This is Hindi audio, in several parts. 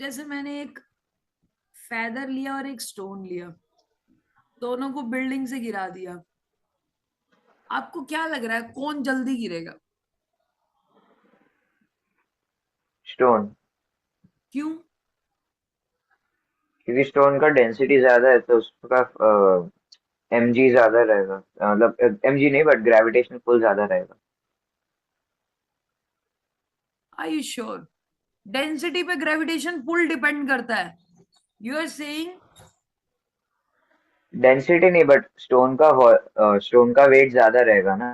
जैसे मैंने एक फेदर लिया और एक स्टोन लिया, दोनों को बिल्डिंग से गिरा दिया। आपको क्या लग रहा है कौन जल्दी गिरेगा? स्टोन। क्यों? क्योंकि स्टोन का डेंसिटी ज्यादा है तो उसका एमजी ज्यादा रहेगा, मतलब एमजी नहीं बट ग्रेविटेशनल पुल ज्यादा रहेगा। Are you sure? डेंसिटी पे ग्रेविटेशन पुल डिपेंड करता है। यू आर सेइंग डेंसिटी नहीं बट स्टोन का वेट ज्यादा रहेगा ना।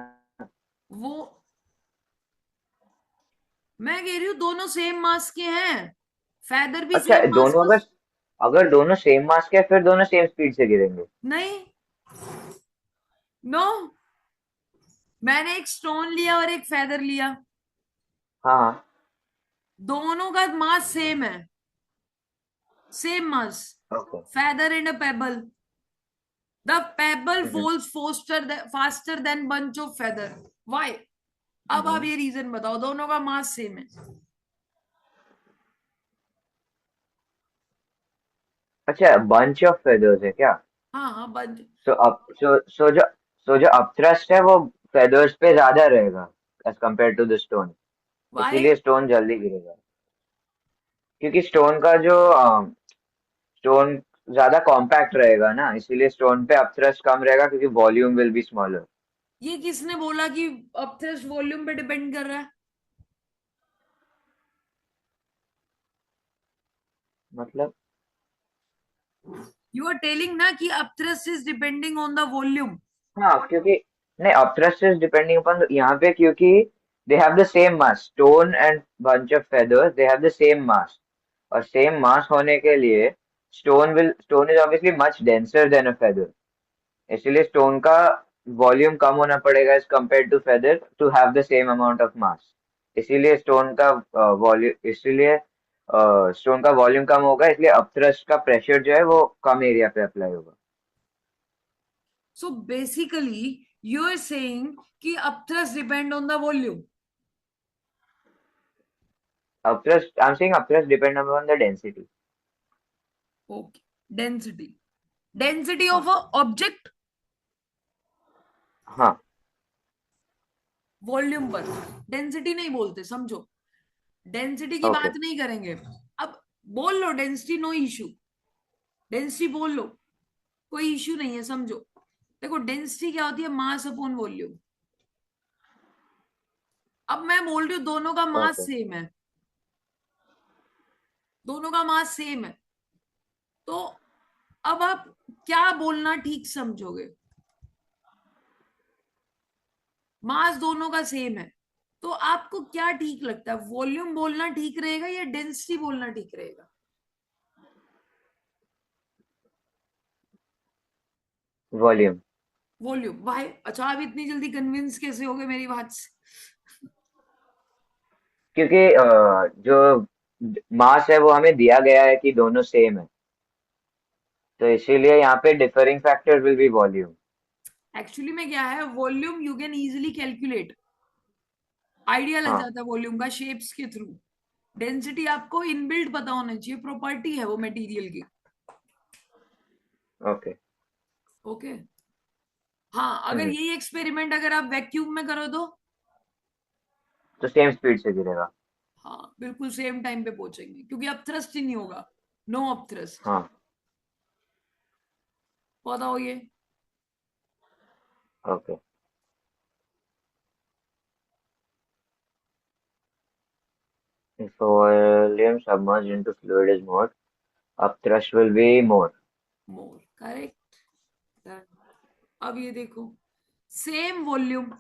वो, मैं कह रही हूँ दोनों सेम मास के हैं। फेदर भी अच्छा, सेम मास दोनों का। अगर अगर दोनों सेम मास के हैं, फिर दोनों सेम स्पीड से गिरेंगे। नहीं, नो। मैंने एक स्टोन लिया और एक फेदर लिया, हाँ। दोनों का मास सेम है, same mass. Okay. feather and a pebble, the pebble falls faster than bunch of feather. Why? अब आप ये रीजन बताओ, दोनों का मास सेम है। अच्छा, बंच ऑफ फेदर्स है क्या? हाँ हाँ, बंच। सो अप सो जो अपथ्रस्ट है वो फेदर्स पे ज्यादा रहेगा as compare to the stone. Why? इसीलिए स्टोन जल्दी गिरेगा। क्योंकि स्टोन ज्यादा कॉम्पैक्ट रहेगा ना, इसीलिए स्टोन पे अपथ्रस्ट कम रहेगा क्योंकि वॉल्यूम विल बी स्मॉलर। ये किसने बोला कि अपथ्रस्ट वॉल्यूम पे डिपेंड कर रहा है? मतलब। यू आर टेलिंग ना कि upthrust is depending on the volume. हाँ, क्योंकि नहीं, अपथ्रस्ट इज डिपेंडिंग अपॉन यहाँ पे, क्योंकि they have the same mass, stone and bunch of feathers they have the same mass. और सेम मास होने के लिए stone is obviously much denser than a feather. इसीलिए स्टोन का वॉल्यूम कम होना पड़ेगा as compare to feather to have the same amount of mass. इसीलिए स्टोन का वॉल्यूम कम होगा, इसलिए अपथ्रस्ट का प्रेशर जो है वो कम एरिया पे अप्लाई होगा। So basically you are saying कि upthrust depend on the volume. I'm saying upthrust depend upon the density. Okay, density, density of हाँ। अ ऑब्जेक्ट हाँ। वॉल्यूम पर डेंसिटी नहीं बोलते, समझो। डेंसिटी की ओके। बात नहीं करेंगे। अब बोल लो डेंसिटी, नो इश्यू। डेंसिटी बोल लो, कोई इश्यू नहीं है, समझो। देखो डेंसिटी क्या होती है, मास अपॉन वॉल्यूम। अब मैं बोल रही हूँ दोनों का मास ओके। सेम है, दोनों का मास सेम है। तो अब आप क्या बोलना ठीक समझोगे? मास दोनों का सेम है, तो आपको क्या ठीक लगता है, वॉल्यूम बोलना ठीक रहेगा या डेंसिटी बोलना ठीक रहेगा? वॉल्यूम। वॉल्यूम, भाई। अच्छा, आप इतनी जल्दी कन्विंस कैसे हो गए मेरी बात से? क्योंकि जो मास है वो हमें दिया गया है कि दोनों सेम है, तो इसीलिए यहाँ पे differing factor will be volume. Actually में क्या है, volume you can easily calculate, idea लग हाँ। जाता है वॉल्यूम का शेप्स के थ्रू। डेंसिटी आपको इनबिल्ट पता होना चाहिए, प्रॉपर्टी है वो मटेरियल की। ओके। ओके। हाँ, अगर यही एक्सपेरिमेंट अगर आप वैक्यूम में करो तो तो सेम स्पीड से गिरेगा। हाँ बिल्कुल सेम टाइम पे पहुंचेंगे, क्योंकि अब थ्रस्ट ही नहीं होगा, नो अप थ्रस्ट। हाँ। पता हो ये? Okay. If volume submerged into fluid is more, upthrust will be more. More correct. अब ये देखो, same volume,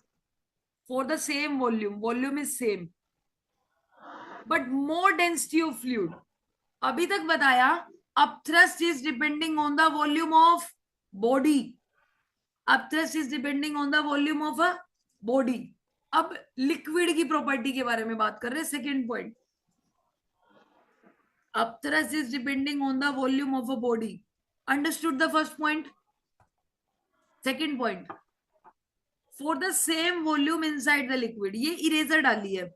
for the same volume, volume is same but more density of fluid. अभी तक बताया upthrust is depending on the volume of body, upthrust is depending on the volume of a body. अब लिक्विड की प्रॉपर्टी के बारे में बात कर रहे हैं, second point. Upthrust is depending on the volume of a body, understood the first point. Second point, for the same volume inside the liquid, ये इरेजर डाली है,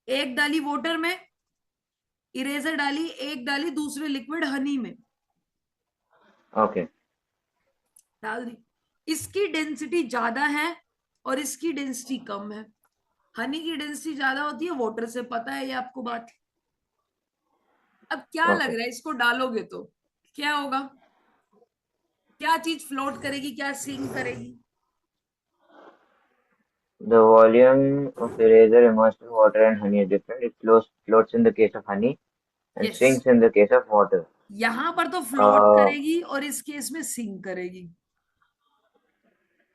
एक डाली वाटर में, इरेजर डाली, एक डाली दूसरे लिक्विड हनी में ओके डाल दी, इसकी डेंसिटी ज्यादा है और इसकी डेंसिटी कम है। हनी की डेंसिटी ज्यादा होती है वाटर से, पता है ये आपको बात। अब क्या लग ओके। रहा है इसको डालोगे तो क्या होगा, क्या चीज फ्लोट करेगी, क्या सिंक करेगी? The volume of eraser immersed in water and honey is different. It floats in the case of honey and yes, sinks in the case of water. यहां पर तो फ्लोट Uh, करेगी और इस केस में सिंक करेगी।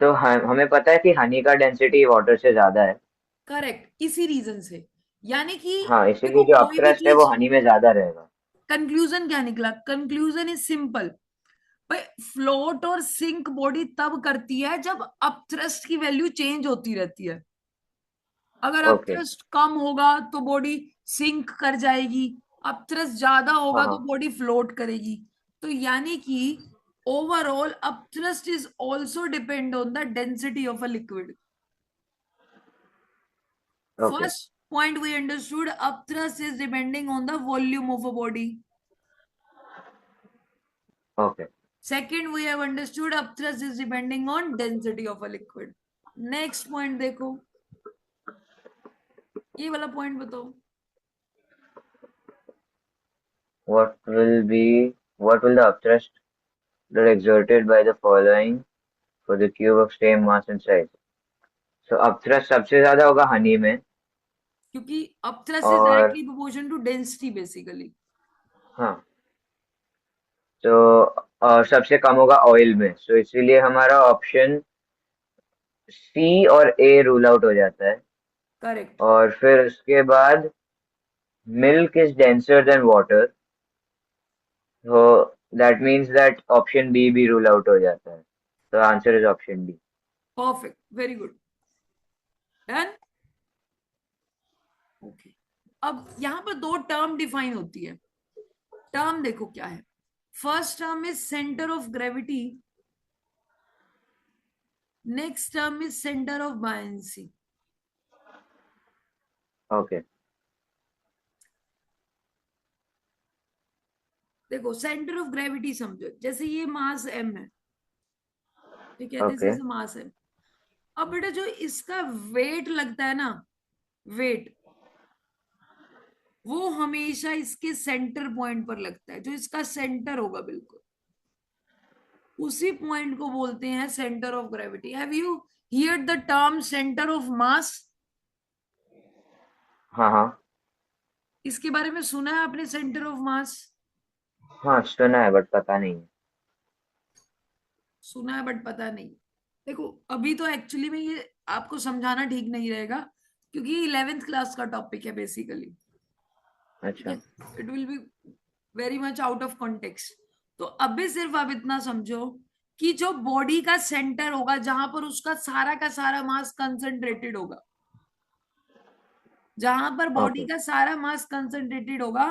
तो हमें पता है कि हनी का डेंसिटी वाटर से ज्यादा है। करेक्ट, इसी रीजन से। यानी कि हाँ, इसीलिए देखो जो कोई भी अपथ्रस्ट है वो चीज, हनी में ज्यादा रहेगा। कंक्लूजन क्या निकला? कंक्लूजन इज सिंपल भाई, फ्लोट और सिंक बॉडी तब करती है जब अपथ्रस्ट की वैल्यू चेंज होती रहती है। अगर ओके। अपथ्रस्ट कम होगा तो बॉडी सिंक कर जाएगी, अपथ्रस्ट ज्यादा हाँ होगा तो हाँ। बॉडी फ्लोट करेगी। तो यानी कि overall upthrust is also depend on the density of a liquid. Okay First point we understood, upthrust is depending on the volume of a body. Okay. Second, we have understood upthrust is depending on density of a liquid. Next point देखो, ये वाला point बताओ। What will the upthrust that exerted by the following for the cube of same mass and size? So upthrust सबसे ज्यादा होगा हनी में। क्योंकि upthrust is और directly proportional to density basically. हाँ, तो सबसे कम होगा ऑयल में, सो इसीलिए हमारा ऑप्शन सी और ए रूल आउट हो जाता है। Correct. और फिर उसके बाद milk is denser than water, तो that means that option B भी रूल आउट हो जाता है। तो answer is option D. Perfect. Very good. Done? Okay. अब यहां पर दो टर्म डिफाइन होती है। टर्म देखो क्या है। First term is centre of gravity, next term is centre of buoyancy. Okay देखो सेंटर ऑफ ग्रेविटी समझो, जैसे ये मास एम है, ठीक है, this okay is mass M. अब बेटा जो इसका वेट लगता है ना, वेट, वो हमेशा इसके सेंटर पॉइंट पर लगता है, जो इसका सेंटर होगा बिल्कुल उसी पॉइंट को बोलते हैं centre of gravity. Have you heard the term centre of मास? हाँ हाँ। इसके बारे में सुना है आपने, सेंटर ऑफ मास? हाँ सुना है बट पता नहीं है। सुना है बट पता नहीं। देखो अभी तो एक्चुअली में ये आपको समझाना ठीक नहीं रहेगा, क्योंकि ये 11th क्लास का टॉपिक है बेसिकली। ठीक है, अच्छा। It will be very much out of context. तो अभी सिर्फ आप इतना समझो कि जो बॉडी का सेंटर होगा, जहां पर उसका सारा का सारा मास कंसंट्रेटेड होगा, जहां पर बॉडी ओके का सारा मास कंसंट्रेटेड होगा,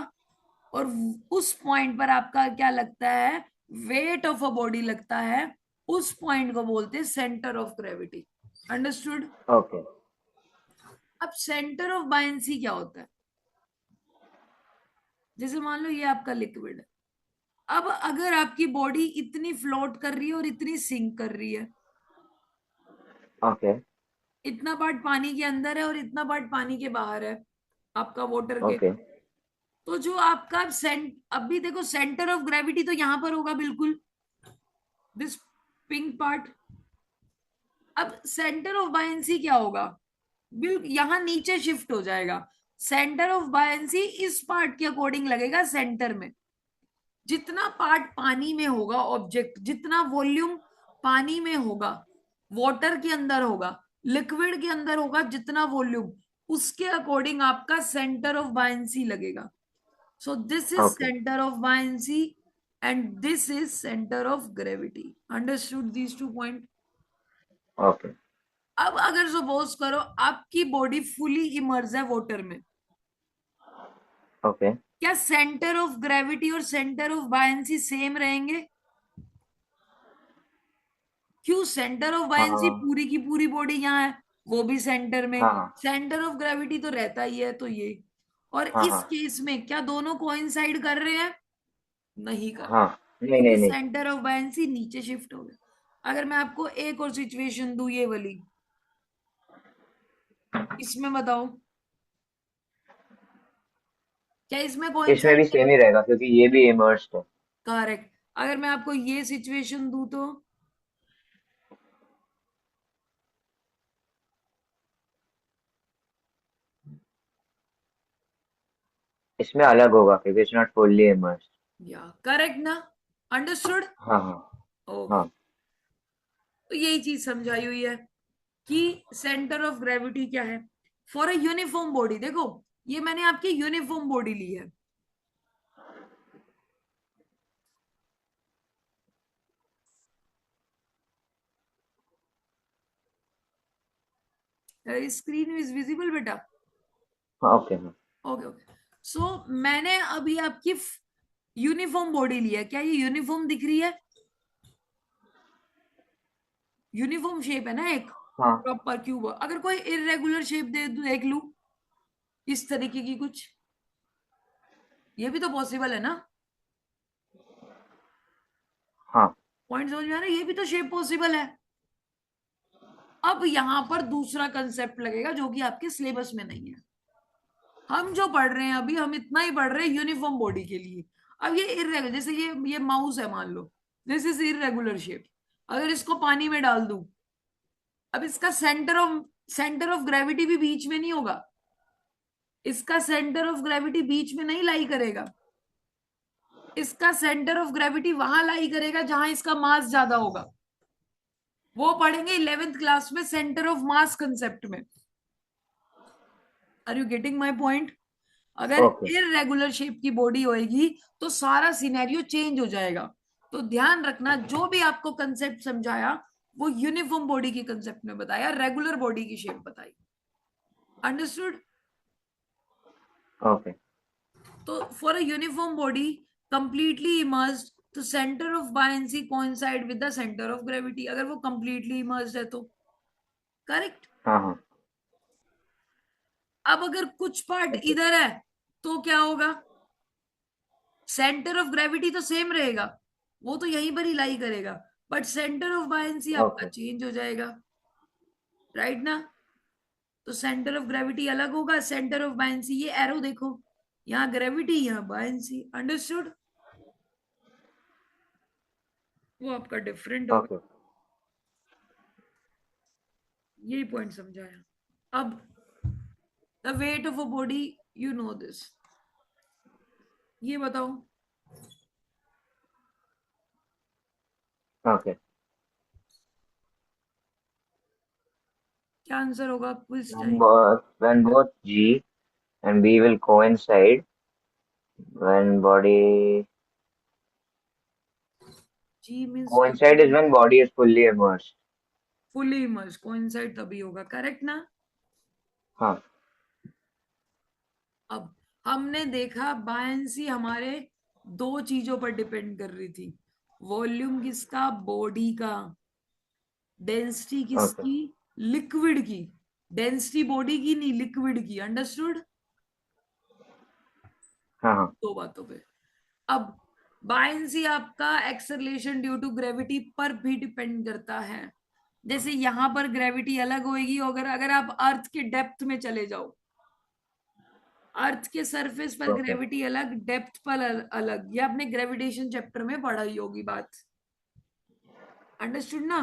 और उस पॉइंट पर आपका क्या लगता है, वेट ऑफ अ बॉडी लगता है, उस पॉइंट को बोलते हैं centre of gravity. Understood? Okay अब सेंटर ऑफ बायंसी क्या होता है? जैसे मान लो ये आपका लिक्विड है, अब अगर आपकी बॉडी इतनी फ्लोट कर रही है और इतनी सिंक कर रही है, ओके इतना पार्ट पानी के अंदर है और इतना पार्ट पानी के बाहर है आपका वाटर के, ओके तो जो आपका अभी देखो सेंटर ऑफ ग्रेविटी तो यहां पर होगा बिल्कुल, दिस पिंक पार्ट। अब सेंटर ऑफ बायंसी क्या होगा, बिल्कुल यहां नीचे शिफ्ट हो जाएगा। सेंटर ऑफ बायंसी इस पार्ट के अकॉर्डिंग लगेगा सेंटर में। जितना पार्ट पानी में होगा ऑब्जेक्ट, जितना वॉल्यूम पानी में होगा, वाटर के अंदर होगा, लिक्विड के अंदर होगा, जितना वॉल्यूम, उसके अकॉर्डिंग आपका सेंटर ऑफ बायंसी लगेगा। So this is okay centre of buoyancy and this is centre of gravity. Understood these two point? Okay अब अगर सपोज करो आपकी बॉडी फुली इमर्ज है वाटर में, ओके। क्या सेंटर ऑफ ग्रेविटी और सेंटर ऑफ बायंसी सेम रहेंगे? क्यों? सेंटर ऑफ बायंसी हाँ पूरी की पूरी बॉडी यहाँ है, वो भी सेंटर में, हाँ हाँ। सेंटर ऑफ ग्रेविटी तो रहता ही है, तो ये और हाँ इस हाँ केस में क्या दोनों कोइंसाइड कर रहे हैं? नहीं कर रहे, हाँ। नहीं क्योंकि नहीं नहीं। सेंटर ऑफ बायंसी नीचे शिफ्ट हो गया। अगर मैं आपको एक और सिचुएशन दूं, ये वाली, इसमें बताओ, क्या इसमें इसमें भी कोइंसाइड सेम करें? ही रहेगा क्योंकि ये भी इमर्स्ड है। करेक्ट। अगर मैं आपको ये सिचुएशन दूं तो इसमें अलग होगा क्योंकि इट्स नॉट फुल्ली इमर्स्ड। या करेक्ट ना? अंडरस्टूड? हाँ हाँ ओके। हाँ। तो यही चीज समझाई हुई है कि सेंटर ऑफ ग्रेविटी क्या है फॉर अ यूनिफॉर्म बॉडी। देखो, ये मैंने आपकी यूनिफॉर्म बॉडी ली है। स्क्रीन इज विजिबल बेटा? हाँ ओके हाँ। Okay okay. सो मैंने अभी आपकी यूनिफॉर्म बॉडी ली है। क्या ये यूनिफॉर्म दिख रही है? यूनिफॉर्म शेप है ना एक, हाँ प्रॉपर क्यूब। अगर कोई इरेगुलर शेप दे देख लू, इस तरीके की कुछ, ये भी तो पॉसिबल है ना? हाँ। पॉइंट समझ में आ रहा है? ये भी तो शेप पॉसिबल है। अब यहां पर दूसरा कंसेप्ट लगेगा जो कि आपके सिलेबस में नहीं है। हम जो पढ़ रहे हैं अभी, हम इतना ही पढ़ रहे हैं यूनिफॉर्म बॉडी के लिए। अब ये इरेगुलर, जैसे ये माउस है मान लो, दिस इज इरेगुलर शेप। अगर इसको पानी में डाल दूं, अब इसका सेंटर ऑफ ग्रेविटी भी बीच में नहीं होगा। इसका सेंटर ऑफ ग्रेविटी बीच में नहीं लाई करेगा। इसका सेंटर ऑफ ग्रेविटी वहां लाई करेगा जहां इसका मास ज्यादा होगा। वो पढ़ेंगे 11th क्लास में, सेंटर ऑफ मास कंसेप्ट में। Are you getting my point? अगर ओके इरेगुलर शेप की बॉडी होएगी तो सारा सिनेरियो चेंज हो जाएगा। तो ध्यान रखना, जो भी आपको कंसेप्ट समझाया वो यूनिफॉर्म बॉडी की कंसेप्ट में बताया, रेगुलर बॉडी की शेप बताई। अंडरस्टूड? ओके। तो for a uniform body completely immersed, तो centre of buoyancy coincide with the centre of gravity. अगर वो कंप्लीटली इमर्स्ड है तो करेक्ट। हाँ हाँ। अब अगर कुछ पार्ट ओके इधर है तो क्या होगा? सेंटर ऑफ ग्रेविटी तो सेम रहेगा, वो तो यहीं पर ही लाई करेगा, बट सेंटर ऑफ बायंसी आपका ओके चेंज हो जाएगा। राइट ना? तो सेंटर ऑफ ग्रेविटी अलग होगा, सेंटर ऑफ बायंसी, ये एरो देखो, यहाँ ग्रेविटी यहाँ बायंसी। अंडरस्टूड? वो आपका डिफरेंट होगा। ओके। यही पॉइंट समझाया। अब the weight of a body, you know this, ये बताओ ओके। क्या आंसर होगा quiz when time? bo- when both G and B will coincide, when body g means coincide is when body is fully immersed. Fully immerse, coincide तभी होगा। करेक्ट ना? हाँ अब हमने देखा बायंसी हमारे दो चीजों पर डिपेंड कर रही थी। वॉल्यूम किसका? बॉडी का। Density okay. किसकी? लिक्विड की। डेंसिटी बॉडी की नहीं, लिक्विड की। अंडरस्टूड? हाँ हाँ दो बातों पे। अब बायंसी आपका एक्सेलरेशन ड्यू टू ग्रेविटी पर भी डिपेंड करता है। जैसे यहां पर ग्रेविटी अलग होगी, अगर अगर आप अर्थ के डेप्थ में चले जाओ, अर्थ के सरफेस पर ओके ग्रेविटी अलग, डेप्थ पर अलग। ये आपने ग्रेविटेशन चैप्टर में पढ़ा ही होगी बात। अंडरस्टूड ना?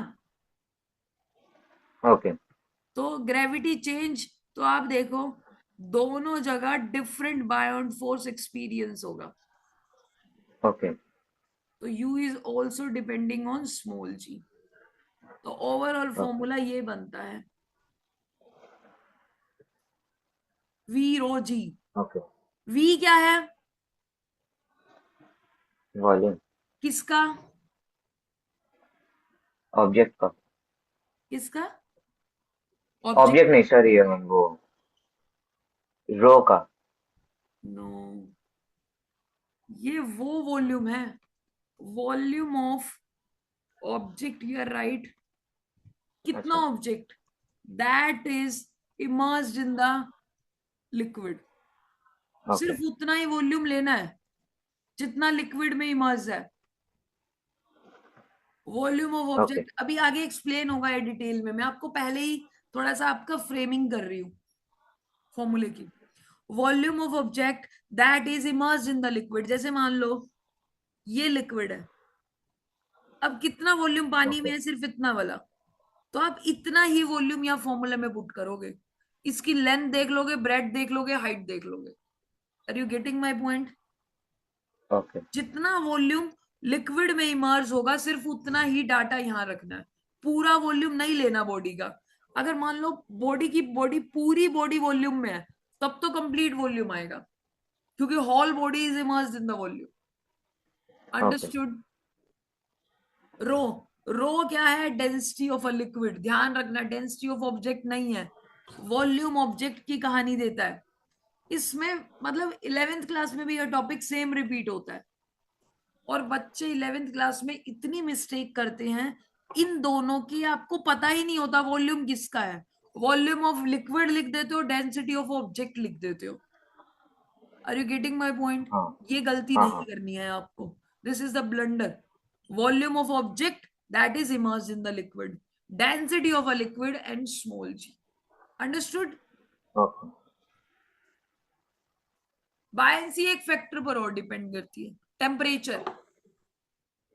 ओके तो ग्रेविटी चेंज, तो आप देखो दोनों जगह डिफरेंट बायोंट फोर्स एक्सपीरियंस होगा। ओके तो U is also depending on small g. तो ओवरऑल ओके फॉर्मूला ये बनता है, V rho g. Okay. V क्या है? वॉल्यूम। किसका? ऑब्जेक्ट का। किसका? ऑब्जेक्ट? ऑब्जेक्ट नहीं सॉरी वो रो का। नो, ये वो वॉल्यूम है, volume of object. You are right. कितना अच्छा object? That is immersed in the liquid. Okay सिर्फ उतना ही वॉल्यूम लेना है जितना लिक्विड में इमर्ज है। वॉल्यूम ऑफ ओके ऑब्जेक्ट अभी आगे एक्सप्लेन होगा ये डिटेल में, मैं आपको पहले ही थोड़ा सा आपका फ्रेमिंग कर रही हूँ फॉर्मूले की। Volume of object that is immersed in the liquid, जैसे मान लो ये लिक्विड है, अब कितना वॉल्यूम पानी में ओके है, सिर्फ इतना वाला, तो आप इतना ही वॉल्यूम यहाँ फॉर्मूले में पुट करोगे। इसकी लेंथ देख लोगे, ब्रेड देख लोगे, हाइट देख लोगे। Are you getting my point? Okay जितना वॉल्यूम लिक्विड में इमर्ज होगा सिर्फ उतना ही डाटा यहाँ रखना है, पूरा वॉल्यूम नहीं लेना बॉडी का। अगर मान लो बॉडी पूरी बॉडी वॉल्यूम में है, तब तो कंप्लीट वॉल्यूम आएगा, क्योंकि whole body is immersed in the volume. Okay understood? Rho, rho क्या है? Density of a liquid. ध्यान रखना डेंसिटी ऑफ ऑब्जेक्ट नहीं है, वॉल्यूम ऑब्जेक्ट की कहानी देता है। इसमें मतलब 11th क्लास में भी यह टॉपिक सेम रिपीट होता है, और बच्चे 11th क्लास में इतनी मिस्टेक करते हैं इन दोनों की, आपको पता ही नहीं होता वॉल्यूम किसका है। वॉल्यूम ऑफ लिक्विड लिख देते हो, डेंसिटी ऑफ ऑब्जेक्ट लिख देते हो। Are you getting my point? हाँ ये गलती हाँ नहीं हाँ करनी है आपको। This is the blunder. Volume of object that is immersed in the liquid, density of a liquid and small g. Understood? Okay buoyancy एक फैक्टर पर और डिपेंड करती है, temperature.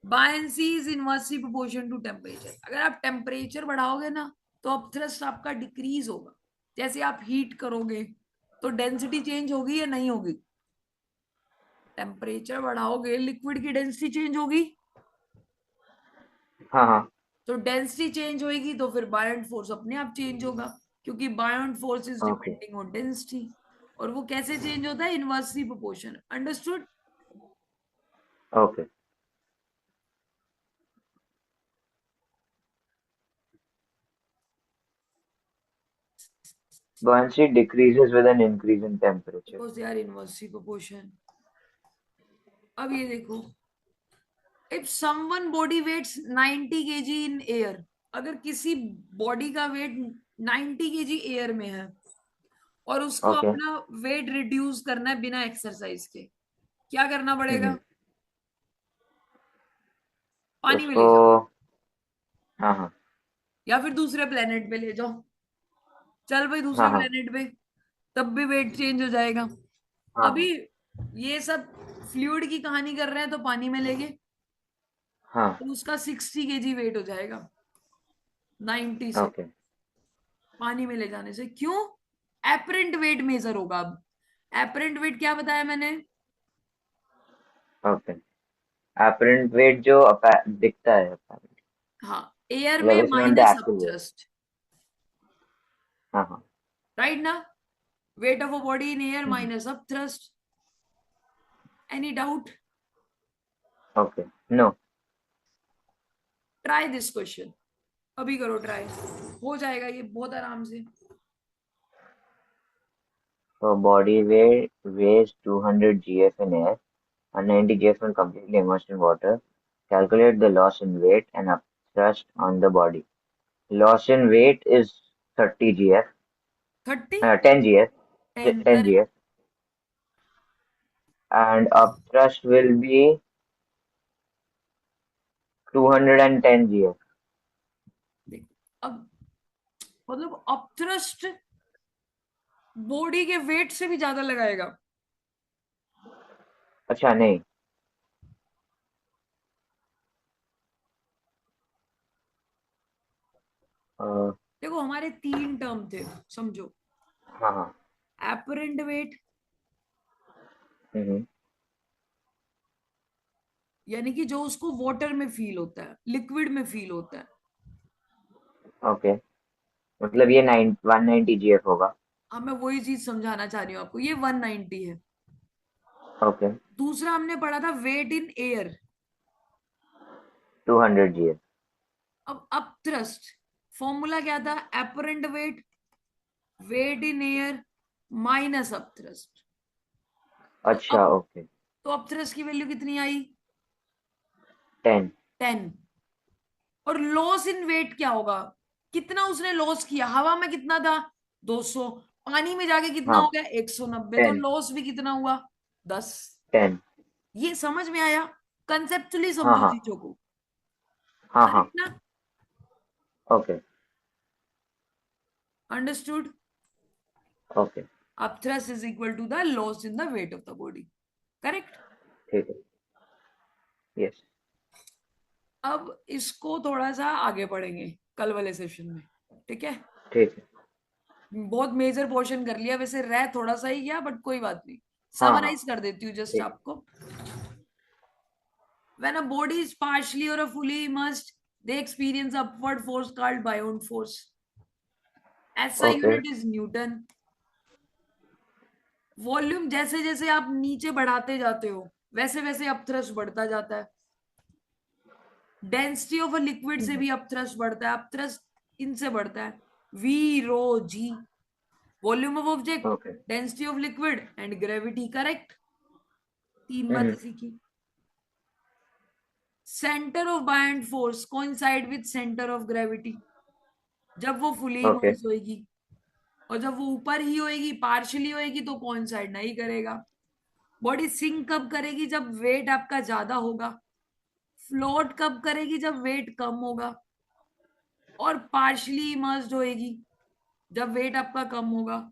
Buoyancy is inversely proportion to temperature. अगर आप टेम्परेचर बढ़ाओगे ना, तो अब थ्रस्ट आपका डिक्रीज होगा। जैसे आप हीट करोगे तो डेंसिटी चेंज होगी या नहीं होगी? टेम्परेचर बढ़ाओगे लिक्विड की डेंसिटी चेंज होगी। हाँ हाँ तो डेंसिटी चेंज होगी तो फिर बायोंट फोर्स अपने आप चेंज होगा, क्योंकि buoyant force is okay depending on density. और वो कैसे चेंज होता है? Inversely proportion. Understood? Okay buoyancy decreases with an increase in temperature. Because they are inversely proportion. अब ये देखो, if someone body weights 90 KG in air, अगर किसी बॉडी का वेट 90 केजी एयर में है और उसको ओके अपना वेट रिड्यूस करना है बिना एक्सरसाइज के, क्या करना पड़ेगा? पानी में उसको ले जाओ, हाँ हाँ या फिर दूसरे प्लेनेट पे ले जाओ। चल भाई दूसरे हाँ हाँ प्लेनेट पे, तब भी वेट चेंज हो जाएगा। हाँ अभी हाँ ये सब फ्लूइड की कहानी कर रहे हैं, तो पानी में लेंगे हाँ तो उसका 60 केजी वेट हो जाएगा 90 से। ओके पानी में ले जाने से क्यों? एपरेंट वेट मेजर होगा अब। एपरेंट वेट क्या बताया मैंने? ओके apparent weight जो दिखता है apparent, हाँ, एयर में मतलब it's not the minus up actual weight. Thrust. हाँ हाँ राइट ना? Weight of a body in air hmm, minus up thrust. Any doubt? Okay know try this question, अभी करो ट्राई, हो जाएगा ये बहुत आराम से। so body weight weighs 200 gf in air and 90 gf when completely immersed in water. Calculate the loss in weight and upthrust on the body. Loss in weight is 30 gf, 30? 10 gf, 10 10 correct. gf, and upthrust will be 210 gf. देखो अब, मतलब अपथ्रस्ट बॉडी के वेट से भी ज्यादा लगाएगा। अच्छा नहीं अ, देखो हमारे तीन टर्म थे, समझो। हाँ हाँ एपरेंट वेट, हम्म यानी कि जो उसको वाटर में फील होता है, लिक्विड में फील होता है। ओके मतलब ये 190 जीएफ होगा हाँ, मैं वही चीज समझाना चाह रही हूँ आपको, ये 190 है। ओके दूसरा हमने पढ़ा था वेट इन एयर। 200 जीएफ अब अपथ्रस्ट फॉर्मूला क्या था? Apparent weight, weight in air minus upthrust. तो अच्छा अब, ओके तो अपथ्रस्ट की वैल्यू कितनी आई? 10 10। और लॉस इन वेट क्या होगा? कितना उसने लॉस किया? हवा में कितना था? 200। पानी में जाके कितना हाँ, हो गया 190, तो 10, लॉस भी कितना हुआ 10। 10। ये समझ में आया? कंसेप्चुअली हाँ, समझो हाँ, चीजों को। हाँ, हाँ। करेक्ट ना? Okay, understood? ओके। अब thrust is equal to the loss in the weight of the body. Correct? ठीक है। यस। अब इसको थोड़ा सा आगे पढ़ेंगे कल वाले सेशन में। ठीक है? ठीक है। बहुत मेजर पोर्शन कर लिया, वैसे रह थोड़ा सा ही गया, बट कोई बात नहीं। हाँ, हाँ। समराइज कर देती हूँ जस्ट ठीक। आपको। When a body is partially or a fully immersed, they experience upward force called buoyant force. SI okay, unit is Newton. Volume जैसे जैसे आप नीचे बढ़ाते जाते हो, वैसे वैसे अपथ्रस्ट बढ़ता जाता है। डेंसिटी ऑफ अ लिक्विड से भी अपथ्रस्ट बढ़ता है, अपथ्रस्ट इनसे बढ़ता है। V rho g, volume of object, okay. Density of liquid and gravity. Correct? तीन हम्म। बातें सीखी। Centre of buoyant force coincide with centre of gravity जब वो फुली ओके। इमर्स होएगी, और जब वो ऊपर ही होएगी, पार्शियली होएगी, तो कोइंसाइड नहीं करेगा। बॉडी सिंक कब करेगी? जब वेट आपका ज्यादा होगा। फ्लोट कब करेगी? जब वेट कम होगा। और पार्शियली इमर्स्ड होएगी जब वेट आपका कम होगा।